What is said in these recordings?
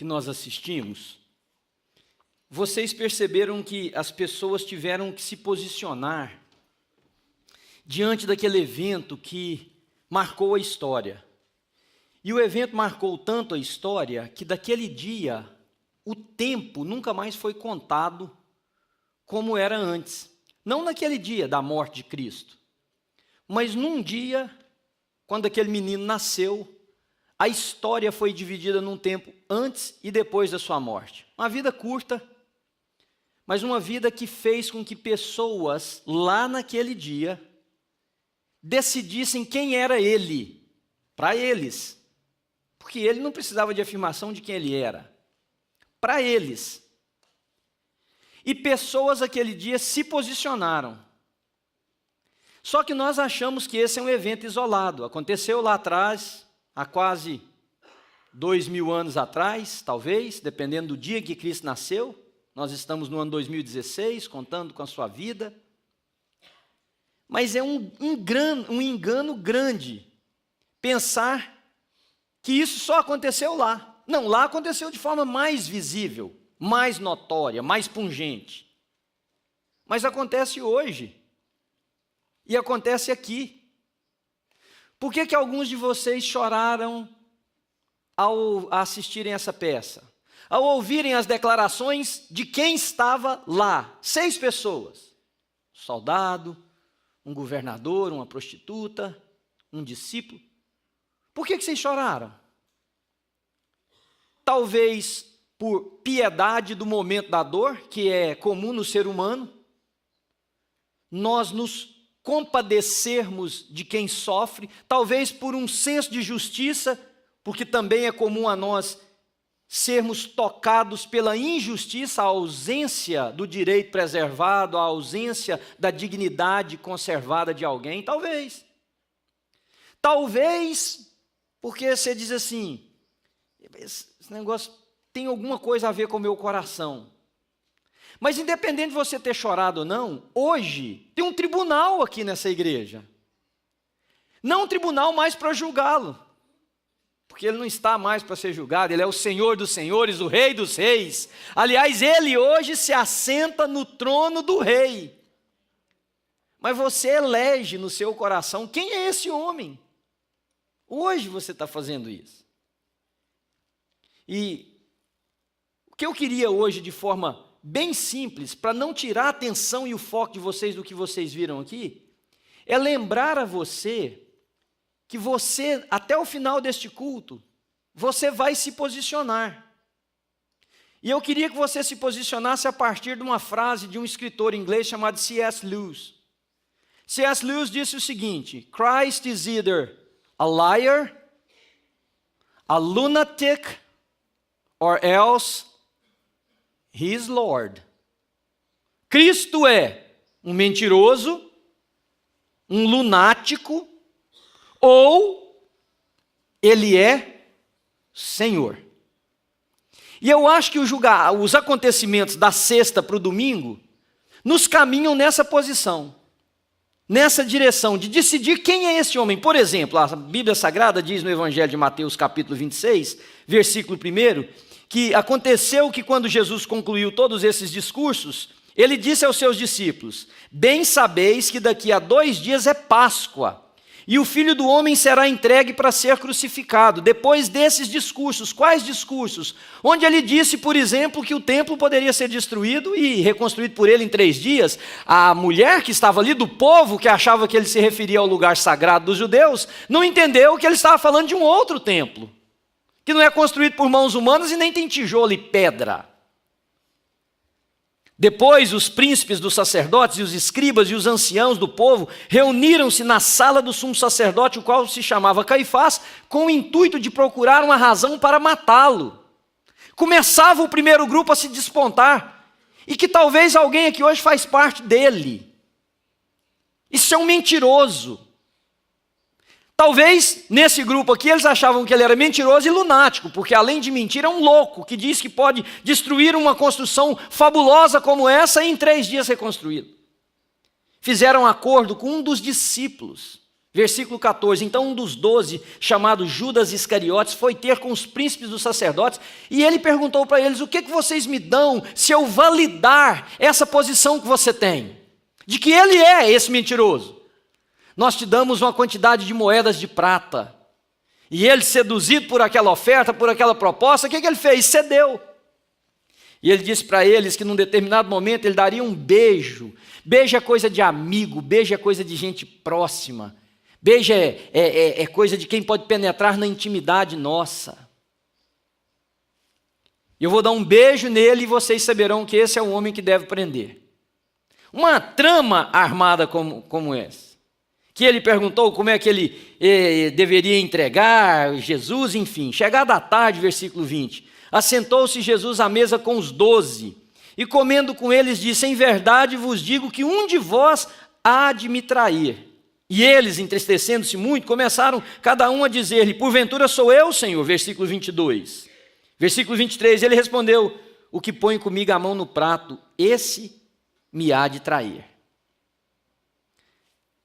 que nós assistimos, vocês perceberam que as pessoas tiveram que se posicionar diante daquele evento que marcou a história. E o evento marcou tanto a história que daquele dia o tempo nunca mais foi contado como era antes. Não naquele dia da morte de Cristo, mas num dia, quando aquele menino nasceu, a história foi dividida num tempo antes e depois da sua morte. Uma vida curta, mas uma vida que fez com que pessoas lá naquele dia decidissem quem era ele, para eles. Porque ele não precisava de afirmação de quem ele era. Para eles. E pessoas aquele dia se posicionaram. Só que nós achamos que esse é um evento isolado. Aconteceu lá atrás, há quase 2000 anos atrás, talvez, dependendo do dia que Cristo nasceu. Nós estamos no ano 2016, contando com a sua vida. Mas é um engano grande pensar que isso só aconteceu lá. Não, lá aconteceu de forma mais visível, mais notória, mais pungente. Mas acontece hoje. E acontece aqui. Por que alguns de vocês choraram ao assistirem essa peça? Ao ouvirem as declarações de quem estava lá? 6 pessoas. Um soldado, um governador, uma prostituta, um discípulo. Por que vocês choraram? Talvez por piedade do momento da dor, que é comum no ser humano, nós nos compadecermos de quem sofre, talvez por um senso de justiça, porque também é comum a nós sermos tocados pela injustiça, a ausência do direito preservado, a ausência da dignidade conservada de alguém, talvez. Talvez porque você diz assim, esse negócio tem alguma coisa a ver com o meu coração. Mas independente de você ter chorado ou não, hoje tem um tribunal aqui nessa igreja. Não um tribunal mais para julgá-lo, porque ele não está mais para ser julgado, ele é o Senhor dos senhores, o Rei dos reis. Aliás, ele hoje se assenta no trono do rei. Mas você elege no seu coração quem é esse homem. Hoje você está fazendo isso. E o que eu queria hoje, de forma bem simples, para não tirar a atenção e o foco de vocês do que vocês viram aqui, é lembrar a você que você, até o final deste culto, você vai se posicionar. E eu queria que você se posicionasse a partir de uma frase de um escritor inglês chamado C.S. Lewis. C.S. Lewis disse o seguinte: Christ is either a liar, a lunatic, or else he is Lord. Cristo é um mentiroso, um lunático, ou ele é Senhor. E eu acho que os acontecimentos da sexta para o domingo nos caminham nessa posição, nessa direção de decidir quem é esse homem. Por exemplo, a Bíblia Sagrada diz no Evangelho de Mateus, capítulo 26, versículo 1, que aconteceu que quando Jesus concluiu todos esses discursos, ele disse aos seus discípulos: bem sabeis que daqui a 2 dias é Páscoa, e o Filho do Homem será entregue para ser crucificado. Depois desses discursos, quais discursos? Onde ele disse, por exemplo, que o templo poderia ser destruído e reconstruído por ele em 3 dias. A mulher que estava ali, do povo, que achava que ele se referia ao lugar sagrado dos judeus, não entendeu que ele estava falando de um outro templo, que não é construído por mãos humanas e nem tem tijolo e pedra. Depois, os príncipes dos sacerdotes e os escribas e os anciãos do povo reuniram-se na sala do sumo sacerdote, o qual se chamava Caifás, com o intuito de procurar uma razão para matá-lo. Começava o primeiro grupo a se despontar, e que talvez alguém aqui hoje faz parte dele. Isso é um mentiroso. Talvez, nesse grupo aqui, eles achavam que ele era mentiroso e lunático, porque além de mentir, é um louco, que diz que pode destruir uma construção fabulosa como essa e em 3 dias reconstruí-la. Fizeram acordo com um dos discípulos, Versículo 14, então um dos 12, chamado Judas Iscariotes, foi ter com os príncipes dos sacerdotes, e ele perguntou para eles, o que vocês me dão se eu validar essa posição que você tem? De que ele é esse mentiroso? Nós te damos uma quantidade de moedas de prata. E ele, seduzido por aquela oferta, por aquela proposta, o que ele fez? Cedeu. E ele disse para eles que num determinado momento ele daria um beijo. Beijo é coisa de amigo, beijo é coisa de gente próxima. Beijo é coisa de quem pode penetrar na intimidade nossa. Eu vou dar um beijo nele e vocês saberão que esse é o homem que deve prender. Uma trama armada como essa. Que ele perguntou como é que ele deveria entregar Jesus, enfim. Chegada a tarde, versículo 20. Assentou-se Jesus à mesa com os 12. E comendo com eles disse, em verdade vos digo que um de vós há de me trair. E eles, entristecendo-se muito, começaram cada um a dizer-lhe, porventura sou eu, Senhor, versículo 22. Versículo 23, ele respondeu, o que põe comigo a mão no prato, esse me há de trair.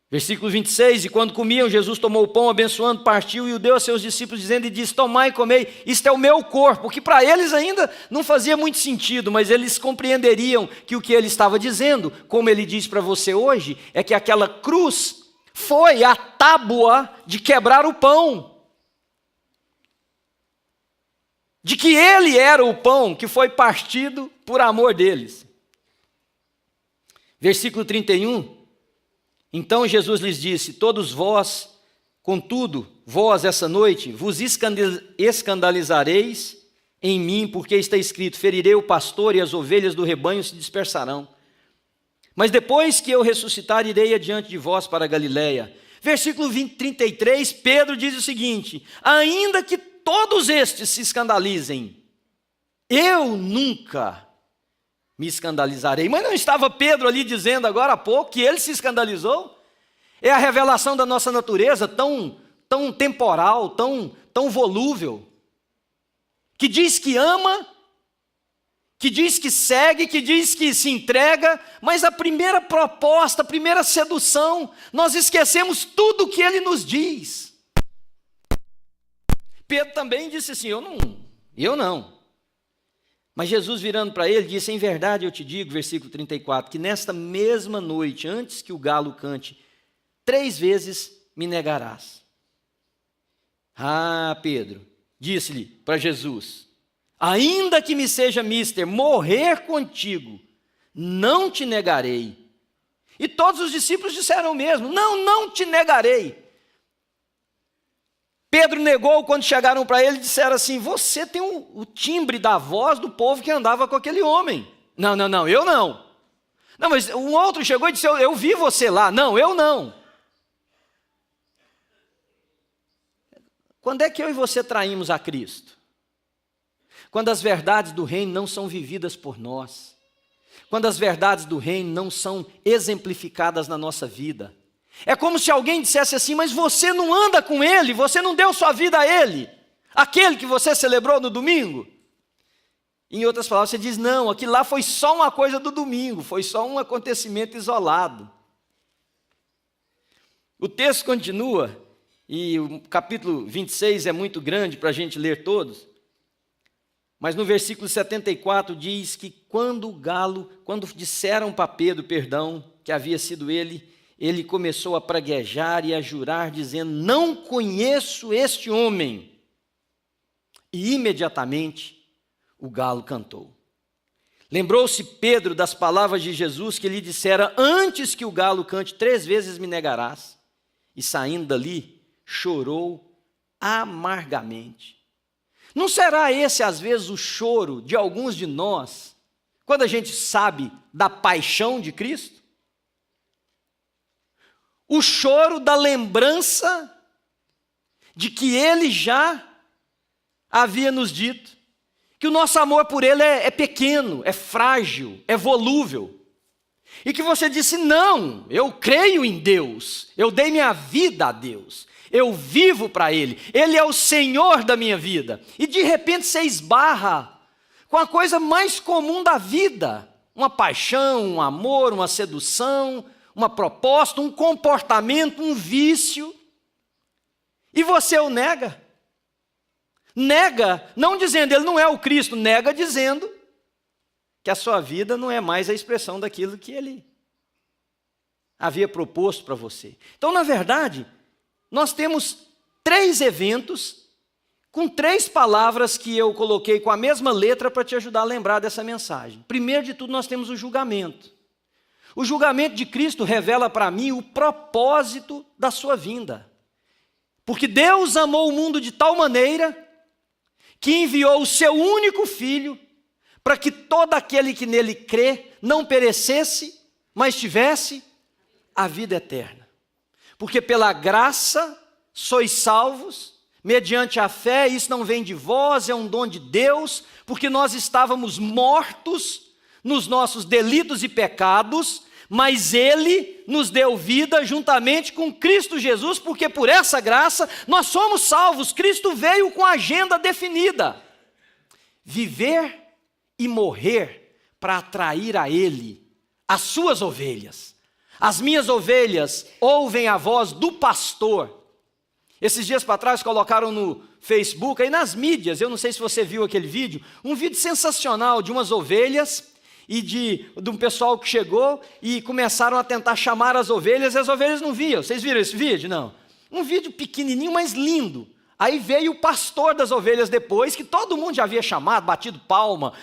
Versículo 26, e quando comiam, Jesus tomou o pão, abençoando, partiu e o deu a seus discípulos, dizendo, e disse, tomai e comei, isto é o meu corpo, que para eles ainda não fazia muito sentido, mas eles compreenderiam que o que ele estava dizendo, como ele diz para você hoje, é que aquela cruz foi a tábua de quebrar o pão. De que ele era o pão que foi partido por amor deles. Versículo 31. Então Jesus lhes disse, todos vós, contudo, vós essa noite, vos escandalizareis em mim, porque está escrito, ferirei o pastor e as ovelhas do rebanho se dispersarão. Mas depois que eu ressuscitar, irei adiante de vós para a Galiléia. Versículo 33, Pedro diz o seguinte, ainda que todos estes se escandalizem, eu nunca me escandalizarei. Mas não estava Pedro ali dizendo agora há pouco que ele se escandalizou? É a revelação da nossa natureza tão temporal, tão volúvel, que diz que ama, que diz que segue, que diz que se entrega, mas a primeira proposta, a primeira sedução, nós esquecemos tudo o que ele nos diz. Pedro também disse assim, eu não. Mas Jesus virando para ele, disse, em verdade eu te digo, versículo 34, que nesta mesma noite, antes que o galo cante, 3 vezes me negarás. Ah, Pedro, disse-lhe para Jesus, ainda que me seja mister morrer contigo, não te negarei. E todos os discípulos disseram o mesmo, não te negarei. Pedro negou quando chegaram para ele e disseram assim, você tem o timbre da voz do povo que andava com aquele homem. Não, eu não. Não, mas um outro chegou e disse, eu vi você lá. Não, eu não. Quando é que eu e você traímos a Cristo? Quando as verdades do reino não são vividas por nós. Quando as verdades do reino não são exemplificadas na nossa vida. É como se alguém dissesse assim, mas você não anda com ele, você não deu sua vida a ele. Aquele que você celebrou no domingo. Em outras palavras, você diz, não, aquilo lá foi só uma coisa do domingo, foi só um acontecimento isolado. O texto continua, e o capítulo 26 é muito grande para a gente ler todos, mas no versículo 74 diz que quando disseram para Pedro, que havia sido ele começou a praguejar e a jurar, dizendo, não conheço este homem. E imediatamente o galo cantou. Lembrou-se Pedro das palavras de Jesus que lhe dissera, antes que o galo cante 3 vezes me negarás. E saindo dali, chorou amargamente. Não será esse, às vezes, o choro de alguns de nós, quando a gente sabe da paixão de Cristo? O choro da lembrança de que ele já havia nos dito que o nosso amor por ele é pequeno, é frágil, é volúvel. E que você disse, não, eu creio em Deus, eu dei minha vida a Deus, eu vivo para Ele é o Senhor da minha vida. E de repente você esbarra com a coisa mais comum da vida, uma paixão, um amor, uma sedução, uma proposta, um comportamento, um vício, E você o nega. Nega, não dizendo ele não é o Cristo, nega dizendo que a sua vida não é mais a expressão daquilo que ele havia proposto para você. Então, na verdade, nós temos 3 eventos com 3 palavras que eu coloquei com a mesma letra para te ajudar a lembrar dessa mensagem. Primeiro de tudo, nós temos o julgamento. O julgamento de Cristo revela para mim o propósito da sua vinda. Porque Deus amou o mundo de tal maneira que enviou o seu único Filho para que todo aquele que nele crê não perecesse, mas tivesse a vida eterna. Porque pela graça sois salvos, mediante a fé, isso não vem de vós, é um dom de Deus, porque nós estávamos mortos nos nossos delitos e pecados, mas Ele nos deu vida juntamente com Cristo Jesus, porque por essa graça nós somos salvos. Cristo veio com a agenda definida: viver e morrer para atrair a Ele as suas ovelhas. As minhas ovelhas ouvem a voz do pastor. Esses dias para trás colocaram no Facebook, aí nas mídias, eu não sei se você viu aquele vídeo, um vídeo sensacional de umas ovelhas e de um pessoal que chegou e começaram a tentar chamar as ovelhas, e as ovelhas não viam. Vocês viram esse vídeo? Não. Um vídeo pequenininho, mas lindo. Aí veio o pastor das ovelhas depois, que todo mundo já havia chamado, batido palma,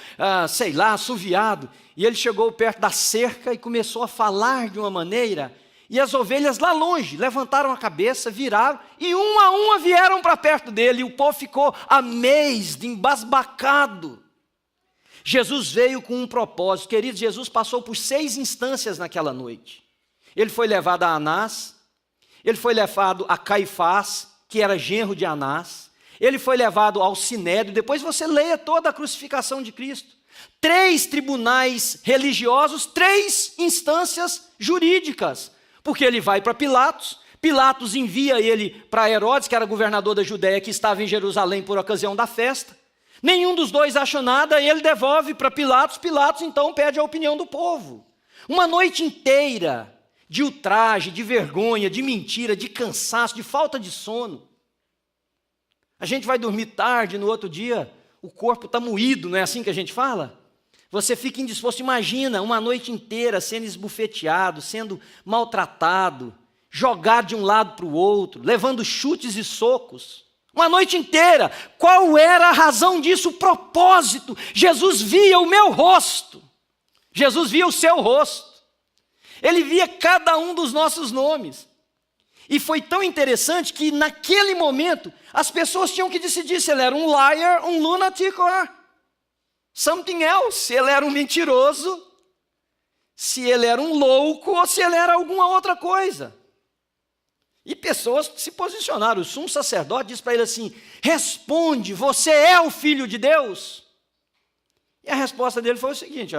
sei lá, assoviado. E ele chegou perto da cerca e começou a falar de uma maneira, e as ovelhas lá longe levantaram a cabeça, viraram, e uma a uma vieram para perto dele, e o povo ficou amazed, embasbacado. Jesus veio com um propósito. Queridos, Jesus passou por 6 instâncias naquela noite. Ele foi levado a Anás, ele foi levado a Caifás, que era genro de Anás, ele foi levado ao Sinédrio. Depois você leia toda a crucificação de Cristo. 3 tribunais religiosos, 3 instâncias jurídicas, porque ele vai para Pilatos, Pilatos envia ele para Herodes, que era governador da Judéia, que estava em Jerusalém por ocasião da festa. Nenhum dos dois acha nada, ele devolve para Pilatos, Pilatos então pede a opinião do povo. Uma noite inteira de ultraje, de vergonha, de mentira, de cansaço, de falta de sono. A gente vai dormir tarde, no outro dia o corpo está moído, não é assim que a gente fala? Você fica indisposto, imagina uma noite inteira sendo esbufeteado, sendo maltratado, jogado de um lado para o outro, levando chutes e socos. Uma noite inteira. Qual era a razão disso? O propósito. Jesus via o meu rosto. Jesus via o seu rosto. Ele via cada um dos nossos nomes. E foi tão interessante que naquele momento as pessoas tinham que decidir se ele era um liar, um lunatic or something else. Se ele era um mentiroso, se ele era um louco ou se ele era alguma outra coisa. E pessoas se posicionaram. O sumo sacerdote disse para ele assim: responde, você é o Filho de Deus? E a resposta dele foi o seguinte: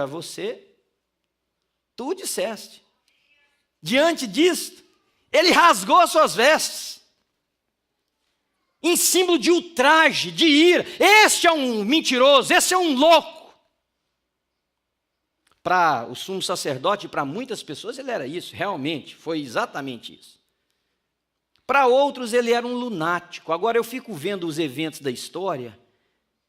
tu disseste. Diante disto, ele rasgou as suas vestes, em símbolo de ultraje, de ira. Este é um mentiroso, esse é um louco. Para o sumo sacerdote e para muitas pessoas ele era isso, realmente, foi exatamente isso. Para outros ele era um lunático. Agora eu fico vendo os eventos da história.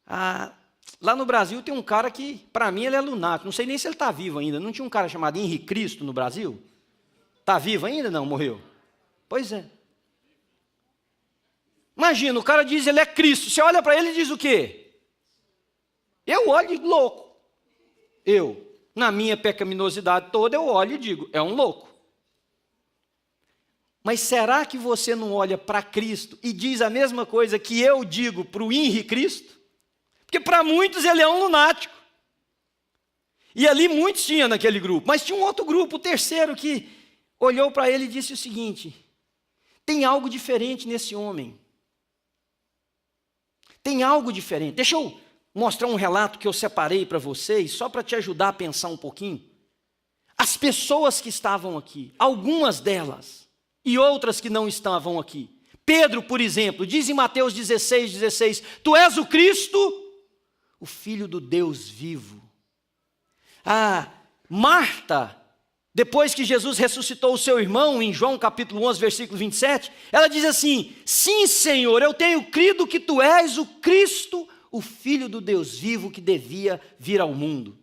Lá no Brasil tem um cara que, para mim, ele é lunático. Não sei nem se ele está vivo ainda. Não tinha um cara chamado Henrique Cristo no Brasil? Está vivo ainda? Não, morreu. Pois é. Imagina, o cara diz ele é Cristo. Você olha para ele e diz o quê? Eu olho e digo, louco. Eu, na minha pecaminosidade toda, eu olho e digo, é um louco. Mas será que você não olha para Cristo e diz a mesma coisa que eu digo para o Henrique Cristo? Porque para muitos ele é um lunático. E ali muitos tinham naquele grupo. Mas tinha um outro grupo, o terceiro, que olhou para ele e disse o seguinte: tem algo diferente nesse homem. Tem algo diferente. Deixa eu mostrar um relato que eu separei para vocês, só para te ajudar a pensar um pouquinho. As pessoas que estavam aqui, algumas delas, e outras que não estavam aqui. Pedro, por exemplo, diz em Mateus 16:16, tu és o Cristo, o Filho do Deus vivo. Marta depois que Jesus ressuscitou o seu irmão, em João capítulo 11, versículo 27, ela diz assim: sim, Senhor, eu tenho crido que tu és o Cristo, o Filho do Deus vivo que devia vir ao mundo.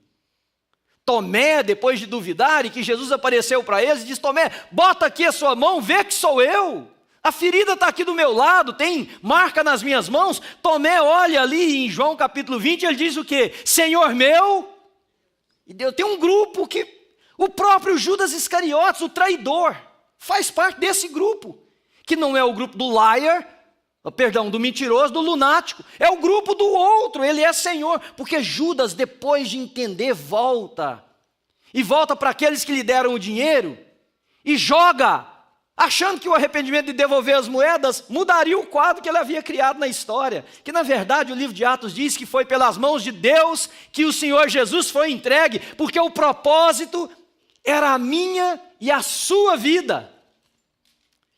Tomé, depois de duvidar, e que Jesus apareceu para eles, diz: Tomé, bota aqui a sua mão, vê que sou eu. A ferida está aqui do meu lado, tem marca nas minhas mãos. Tomé olha ali em João capítulo 20, ele diz o quê? Senhor meu. E Deus tem um grupo que o próprio Judas Iscariotes, o traidor, faz parte desse grupo, que não é o grupo do liar, do mentiroso, do lunático, é o grupo do outro, ele é Senhor, porque Judas, depois de entender, volta para aqueles que lhe deram o dinheiro, e joga, achando que o arrependimento de devolver as moedas mudaria o quadro que ele havia criado na história, que na verdade o livro de Atos diz que foi pelas mãos de Deus que o Senhor Jesus foi entregue, porque o propósito era a minha e a sua vida.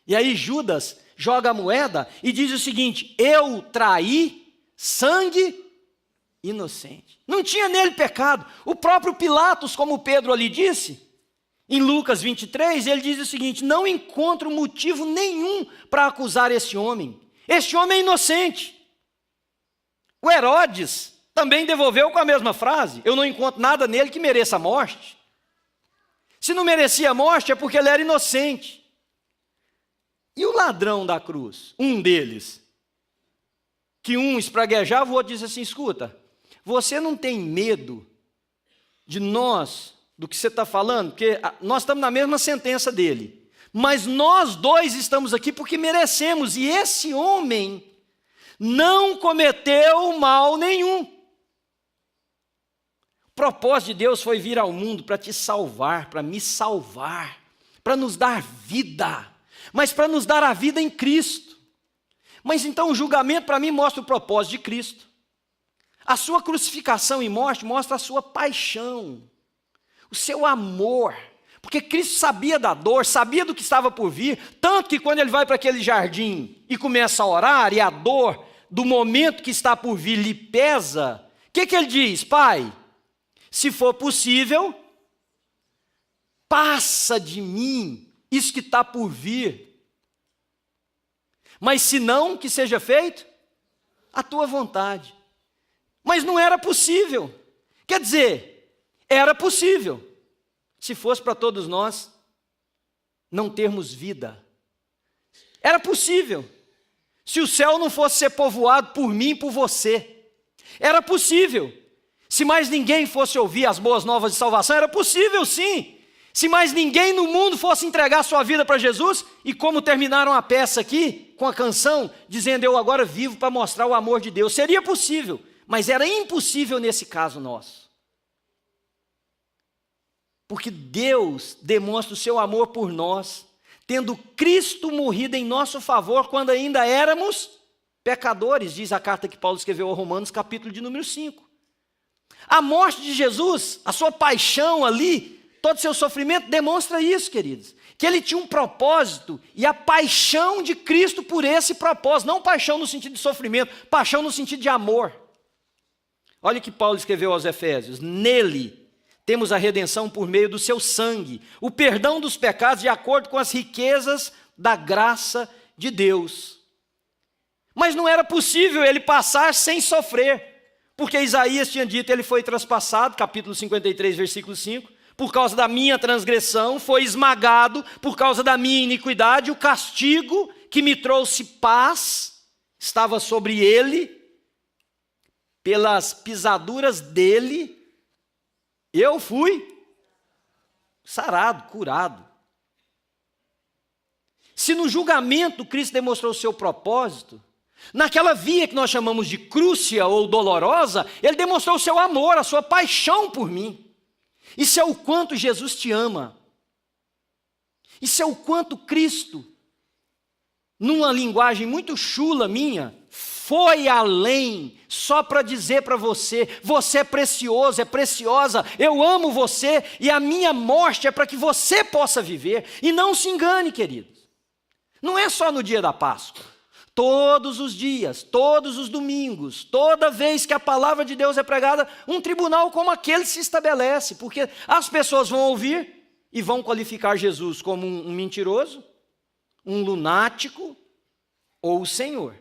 E aí Judas joga a moeda e diz o seguinte: eu traí sangue inocente. Não tinha nele pecado. O próprio Pilatos, como Pedro ali disse, em Lucas 23, ele diz o seguinte: não encontro motivo nenhum para acusar este homem. Este homem é inocente. O Herodes também devolveu com a mesma frase: eu não encontro nada nele que mereça a morte. Se não merecia a morte é porque ele era inocente. E o ladrão da cruz, um deles, que um espraguejava, o outro disse assim: escuta, você não tem medo de nós, do que você está falando? Porque nós estamos na mesma sentença dele. Mas nós dois estamos aqui porque merecemos. E esse homem não cometeu mal nenhum. O propósito de Deus foi vir ao mundo para te salvar, para me salvar, para nos dar vida, mas para nos dar a vida em Cristo. Mas então o julgamento para mim mostra o propósito de Cristo. A sua crucificação e morte mostra a sua paixão, o seu amor, porque Cristo sabia da dor, sabia do que estava por vir, tanto que quando ele vai para aquele jardim e começa a orar, e a dor do momento que está por vir lhe pesa, o que ele diz? Pai, se for possível, passa de mim isso que está por vir. Mas se não, que seja feito a tua vontade. Mas não era possível. Quer dizer, era possível, se fosse para todos nós não termos vida. Era possível, se o céu não fosse ser povoado por mim e por você. Era possível. Se mais ninguém fosse ouvir as boas novas de salvação, era possível sim. Se mais ninguém no mundo fosse entregar sua vida para Jesus, e como terminaram a peça aqui, com a canção, dizendo: eu agora vivo para mostrar o amor de Deus. Seria possível, mas era impossível nesse caso nosso. Porque Deus demonstra o seu amor por nós, tendo Cristo morrido em nosso favor, quando ainda éramos pecadores, diz a carta que Paulo escreveu aos Romanos, capítulo de número 5. A morte de Jesus, a sua paixão ali, todo o seu sofrimento demonstra isso, queridos. Que ele tinha um propósito e a paixão de Cristo por esse propósito. Não paixão no sentido de sofrimento, paixão no sentido de amor. Olha o que Paulo escreveu aos Efésios: nele temos a redenção por meio do seu sangue, o perdão dos pecados de acordo com as riquezas da graça de Deus. Mas não era possível ele passar sem sofrer. Porque Isaías tinha dito: ele foi traspassado, capítulo 53, versículo 5, por causa da minha transgressão, foi esmagado por causa da minha iniquidade, o castigo que me trouxe paz estava sobre ele, pelas pisaduras dele, eu fui sarado, curado. Se no julgamento Cristo demonstrou o seu propósito, naquela via que nós chamamos de crúcia ou dolorosa, ele demonstrou o seu amor, a sua paixão por mim. Isso é o quanto Jesus te ama. Isso é o quanto Cristo, numa linguagem muito chula minha, foi além, só para dizer para você: você é precioso, é preciosa, eu amo você, e a minha morte é para que você possa viver. E não se engane, queridos, não é só no dia da Páscoa. Todos os dias, todos os domingos, toda vez que a palavra de Deus é pregada, um tribunal como aquele se estabelece, porque as pessoas vão ouvir e vão qualificar Jesus como um mentiroso, um lunático ou o Senhor.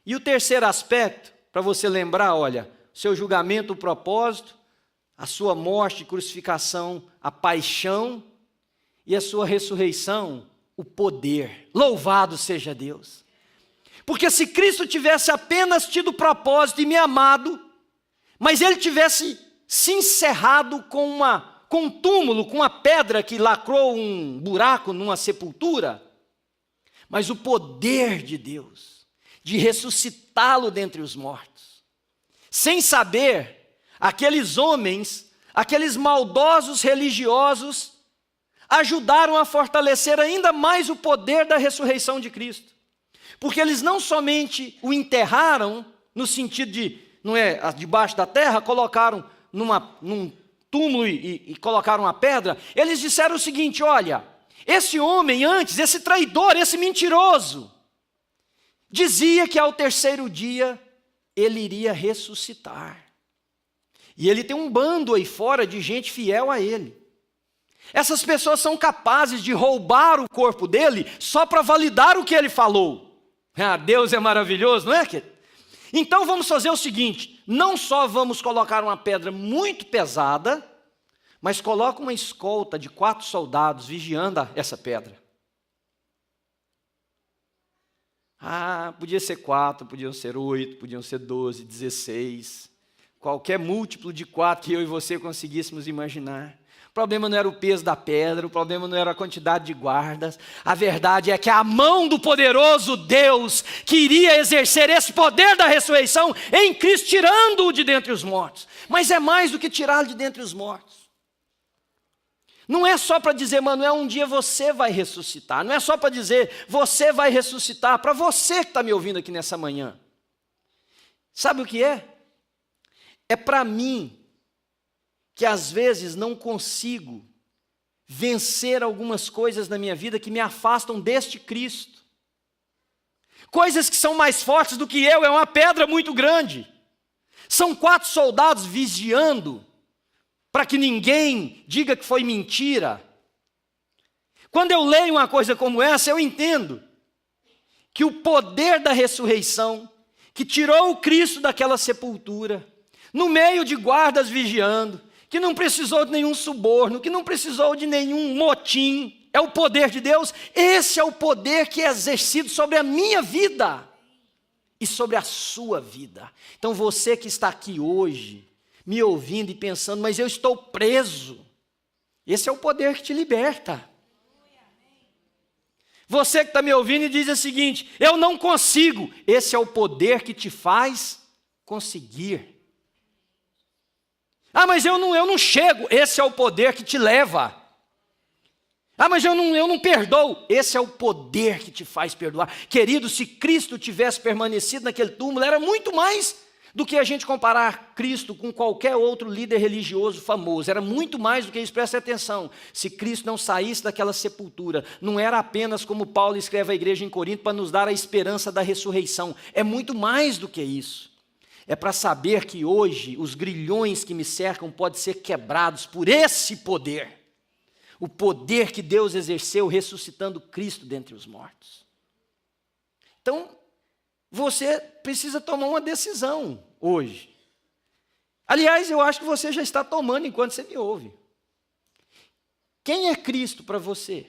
E o terceiro aspecto, para você lembrar, olha, seu julgamento, o propósito, a sua morte e crucificação, a paixão, e a sua ressurreição, o poder. Louvado seja Deus. Porque se Cristo tivesse apenas tido propósito e me amado, mas ele tivesse se encerrado com um túmulo, com uma pedra que lacrou um buraco numa sepultura, mas o poder de Deus, de ressuscitá-lo dentre os mortos, sem saber, aqueles homens, aqueles maldosos religiosos, ajudaram a fortalecer ainda mais o poder da ressurreição de Cristo. Porque eles não somente o enterraram, no sentido de, não é, debaixo da terra, colocaram num túmulo e colocaram uma pedra, eles disseram o seguinte: olha, esse homem antes, esse traidor, esse mentiroso, dizia que ao terceiro dia ele iria ressuscitar. E ele tem um bando aí fora de gente fiel a ele. Essas pessoas são capazes de roubar o corpo dele só para validar o que ele falou. Ah, Deus é maravilhoso, não é, querido? Então vamos fazer o seguinte: não só vamos colocar uma pedra muito pesada, mas coloca uma escolta de 4 soldados vigiando essa pedra. Ah, podia ser 4, podiam ser 8, podiam ser 12, 16. Qualquer múltiplo de 4 que eu e você conseguíssemos imaginar. O problema não era o peso da pedra, o problema não era a quantidade de guardas. A verdade é que a mão do poderoso Deus queria exercer esse poder da ressurreição em Cristo, tirando-o de dentre os mortos. Mas é mais do que tirá-lo de dentre os mortos. Não é só para dizer, Manuel, um dia você vai ressuscitar. Não é só para dizer, você vai ressuscitar. Para você que está me ouvindo aqui nessa manhã. Sabe o que é? É para mim, que às vezes não consigo vencer algumas coisas na minha vida que me afastam deste Cristo. Coisas que são mais fortes do que eu, é uma pedra muito grande. São 4 soldados vigiando, para que ninguém diga que foi mentira. Quando eu leio uma coisa como essa, eu entendo que o poder da ressurreição, que tirou o Cristo daquela sepultura, no meio de guardas vigiando, que não precisou de nenhum suborno, que não precisou de nenhum motim, é o poder de Deus. Esse é o poder que é exercido sobre a minha vida e sobre a sua vida. Então você que está aqui hoje, me ouvindo e pensando, mas eu estou preso, esse é o poder que te liberta. Você que está me ouvindo e diz o seguinte: eu não consigo, esse é o poder que te faz conseguir. Ah, mas eu não chego. Esse é o poder que te leva. Ah, mas eu não perdoo. Esse é o poder que te faz perdoar. Querido, se Cristo tivesse permanecido naquele túmulo, era muito mais do que a gente comparar Cristo com qualquer outro líder religioso famoso. Era muito mais do que isso, preste atenção. Se Cristo não saísse daquela sepultura, não era apenas como Paulo escreve à igreja em Corinto para nos dar a esperança da ressurreição. É muito mais do que isso. É para saber que hoje os grilhões que me cercam podem ser quebrados por esse poder. O poder que Deus exerceu ressuscitando Cristo dentre os mortos. Então, você precisa tomar uma decisão hoje. Aliás, eu acho que você já está tomando enquanto você me ouve. Quem é Cristo para você?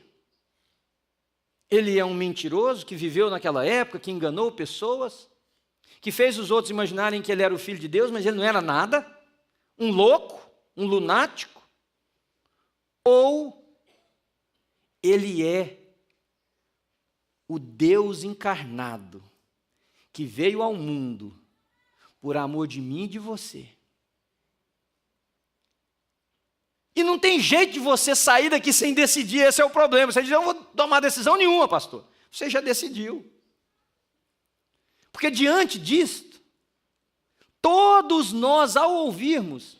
Ele é um mentiroso que viveu naquela época, que enganou pessoas, que fez os outros imaginarem que ele era o Filho de Deus, mas ele não era nada, um louco, um lunático, ou ele é o Deus encarnado, que veio ao mundo por amor de mim e de você. E não tem jeito de você sair daqui sem decidir, esse é o problema. Você diz, eu não vou tomar decisão nenhuma, pastor. Você já decidiu. Porque diante disto, todos nós, ao ouvirmos,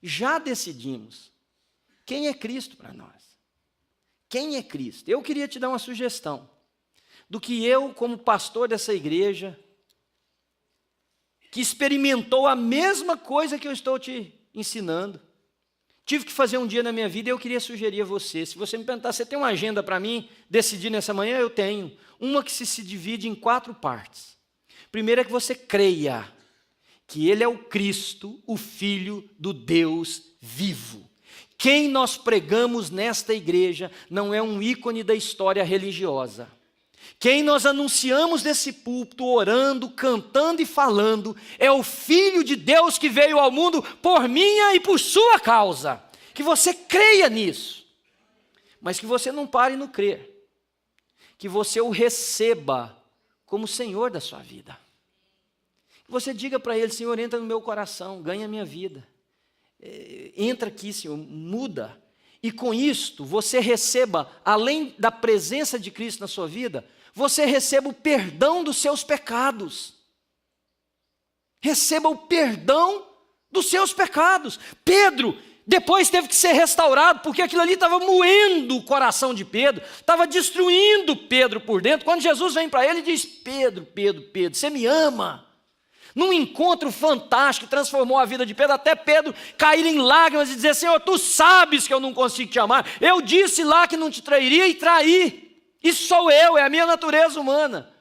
já decidimos quem é Cristo para nós. Quem é Cristo? Eu queria te dar uma sugestão do que eu, como pastor dessa igreja, que experimentou a mesma coisa que eu estou te ensinando, tive que fazer um dia na minha vida e eu queria sugerir a você. Se você me perguntar, você tem uma agenda para mim decidir nessa manhã? Eu tenho. Uma que se divide em 4 partes. Primeiro é que você creia que Ele é o Cristo, o Filho do Deus vivo. Quem nós pregamos nesta igreja não é um ícone da história religiosa. Quem nós anunciamos nesse púlpito, orando, cantando e falando, é o Filho de Deus que veio ao mundo por minha e por sua causa. Que você creia nisso, mas que você não pare no crer. Que você o receba como Senhor da sua vida. Que você diga para Ele, Senhor, entra no meu coração, ganha a minha vida. Entra aqui, Senhor, muda. E com isto, você receba, além da presença de Cristo na sua vida, você receba o perdão dos seus pecados. Receba o perdão dos seus pecados. Pedro, depois teve que ser restaurado, porque aquilo ali estava moendo o coração de Pedro, estava destruindo Pedro por dentro. Quando Jesus vem para ele e diz, Pedro, você me ama? Num encontro fantástico, transformou a vida de Pedro, até Pedro cair em lágrimas e dizer, Senhor, tu sabes que eu não consigo te amar. Eu disse lá que não te trairia e traí. Isso sou eu, é a minha natureza humana.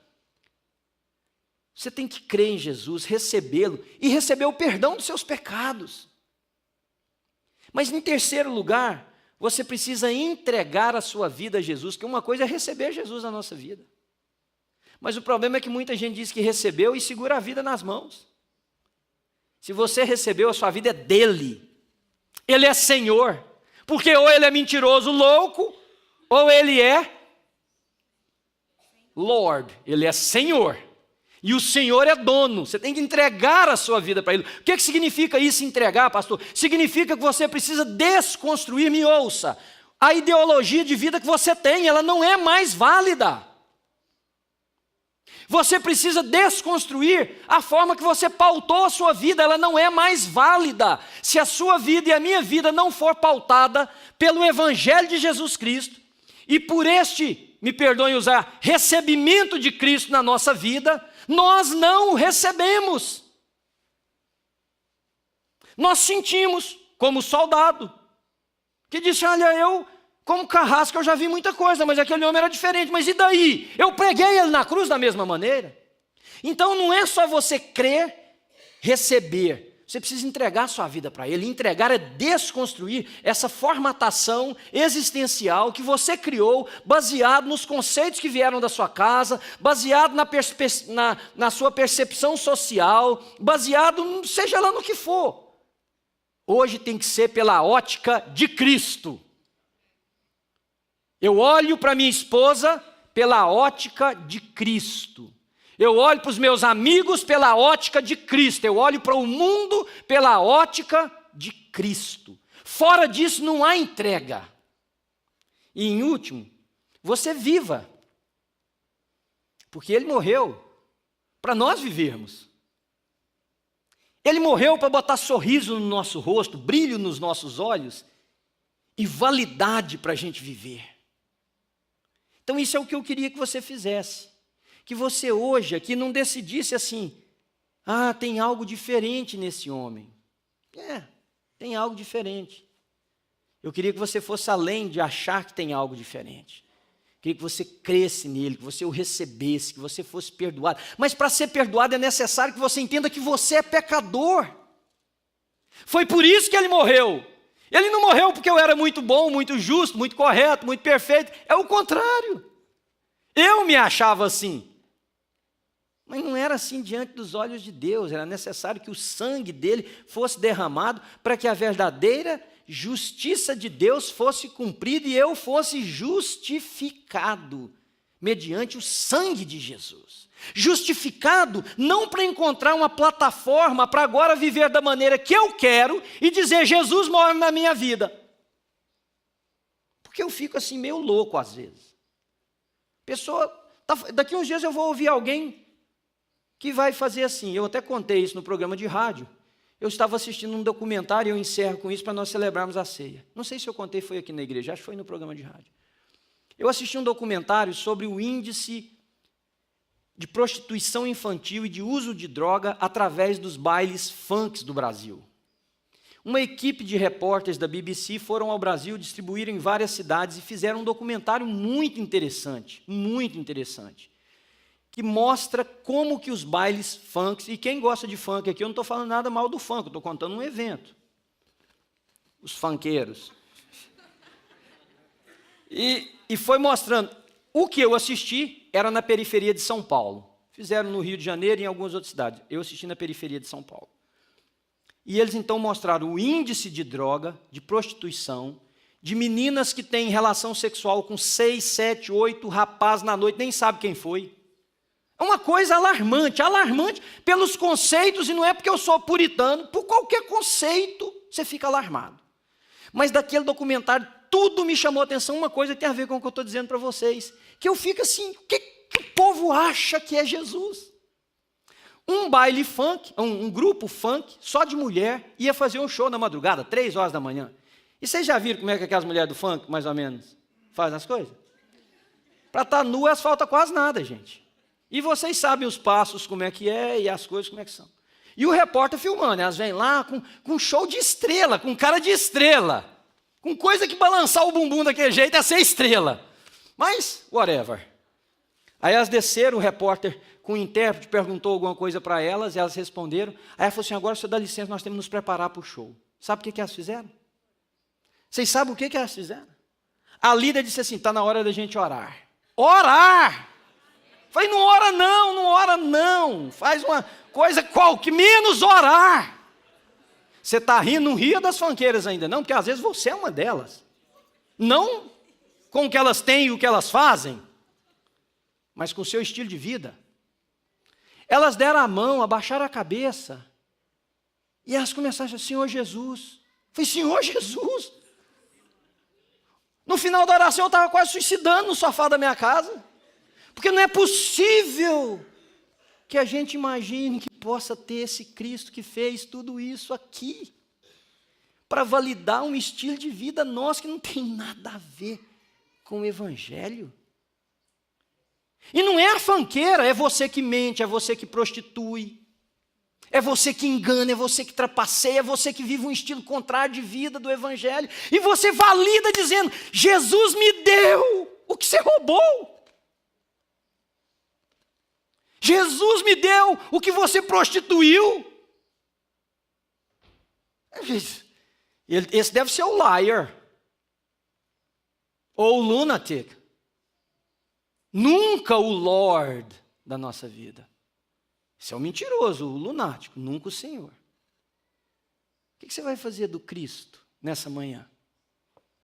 Você tem que crer em Jesus, recebê-lo e receber o perdão dos seus pecados. Mas em terceiro lugar, você precisa entregar a sua vida a Jesus, que uma coisa é receber Jesus na nossa vida. Mas o problema é que muita gente diz que recebeu e segura a vida nas mãos. Se você recebeu, a sua vida é dele. Ele é Senhor. Porque ou ele é mentiroso, louco, ou ele é Lord, Ele é Senhor. E o Senhor é dono. Você tem que entregar a sua vida para Ele. O que significa isso, entregar, pastor? Significa que você precisa desconstruir, me ouça, a ideologia de vida que você tem, ela não é mais válida. Você precisa desconstruir a forma que você pautou a sua vida, ela não é mais válida. Se a sua vida e a minha vida não for pautada pelo Evangelho de Jesus Cristo, e por este, me perdoem usar, recebimento de Cristo na nossa vida, nós não o recebemos. Nós sentimos, como soldado, que disse, olha, eu, como carrasco, eu já vi muita coisa, mas aquele homem era diferente, mas e daí? Eu preguei ele na cruz da mesma maneira. Então não é só você crer, receber. Você precisa entregar a sua vida para Ele. Entregar é desconstruir essa formatação existencial que você criou, baseado nos conceitos que vieram da sua casa, baseado na sua percepção social, baseado, seja lá no que for. Hoje tem que ser pela ótica de Cristo. Eu olho para minha esposa pela ótica de Cristo. Eu olho para os meus amigos pela ótica de Cristo. Eu olho para o mundo pela ótica de Cristo. Fora disso não há entrega. E em último, você viva. Porque Ele morreu para nós vivermos. Ele morreu para botar sorriso no nosso rosto, brilho nos nossos olhos e validade para a gente viver. Então isso é o que eu queria que você fizesse. Que você hoje aqui não decidisse assim, tem algo diferente nesse homem. Tem algo diferente. Eu queria que você fosse além de achar que tem algo diferente. Queria que você cresce nele, que você o recebesse, que você fosse perdoado. Mas para ser perdoado é necessário que você entenda que você é pecador. Foi por isso que ele morreu. Ele não morreu porque eu era muito bom, muito justo, muito correto, muito perfeito. É o contrário. Eu me achava assim. Mas não era assim diante dos olhos de Deus. Era necessário que o sangue dele fosse derramado para que a verdadeira justiça de Deus fosse cumprida e eu fosse justificado mediante o sangue de Jesus. Justificado não para encontrar uma plataforma para agora viver da maneira que eu quero e dizer Jesus morre na minha vida. Porque eu fico assim meio louco às vezes. Daqui uns dias eu vou ouvir alguém que vai fazer assim. Eu até contei isso no programa de rádio. Eu estava assistindo um documentário e eu encerro com isso para nós celebrarmos a ceia. Não sei se eu contei, foi aqui na igreja, acho que foi no programa de rádio. Eu assisti um documentário sobre o índice de prostituição infantil e de uso de droga através dos bailes funks do Brasil. Uma equipe de repórteres da BBC foram ao Brasil, distribuíram em várias cidades e fizeram um documentário muito interessante, que mostra como que os bailes funk, e quem gosta de funk aqui, eu não estou falando nada mal do funk, eu estou contando um evento. Os funkeiros. E foi mostrando. O que eu assisti era na periferia de São Paulo. Fizeram no Rio de Janeiro e em algumas outras cidades. Eu assisti na periferia de São Paulo. E eles então mostraram o índice de droga, de prostituição, de meninas que têm relação sexual com 6, 7, 8 rapazes na noite, nem sabe quem foi. É uma coisa alarmante pelos conceitos, e não é porque eu sou puritano, por qualquer conceito você fica alarmado. Mas daquele documentário, tudo me chamou a atenção, uma coisa que tem a ver com o que eu estou dizendo para vocês, que eu fico assim, o que o povo acha que é Jesus? Um baile funk, um grupo funk, só de mulher, ia fazer um show na madrugada, 3 horas da manhã. E vocês já viram como é que aquelas mulheres do funk, mais ou menos, fazem as coisas? Para estar nu, elas faltam quase nada, gente. E vocês sabem os passos, como é que é, e as coisas, como é que são. E o repórter filmando, elas vêm lá com show de estrela, com cara de estrela, com coisa que balançar o bumbum daquele jeito é ser estrela. Mas, whatever. Aí elas desceram, o repórter com o intérprete perguntou alguma coisa para elas, e elas responderam. Aí ela falou assim, agora o senhor dá licença, nós temos que nos preparar para o show. Sabe o que elas fizeram? Vocês sabem o que elas fizeram? A líder disse assim, está na hora da gente orar. Orar! Falei, não ora não. Faz uma coisa que menos orar. Você está rindo, não ria das funkeiras ainda não, porque às vezes você é uma delas. Não com o que elas têm e o que elas fazem, mas com o seu estilo de vida. Elas deram a mão, abaixaram a cabeça, e elas começaram a dizer, Senhor Jesus. Falei, Senhor Jesus. No final da oração eu estava quase suicidando no sofá da minha casa, porque não é possível que a gente imagine que possa ter esse Cristo que fez tudo isso aqui, para validar um estilo de vida nosso que não tem nada a ver com o Evangelho. E não é a fanqueira, é você que mente, é você que prostitui, é você que engana, é você que trapaceia, é você que vive um estilo contrário de vida do Evangelho, e você valida dizendo, Jesus me deu o que você roubou. Jesus me deu o que você prostituiu. Esse deve ser o liar, ou o lunatic. Nunca o Lord da nossa vida. Esse é o mentiroso, o lunático, nunca o Senhor. O que você vai fazer do Cristo nessa manhã?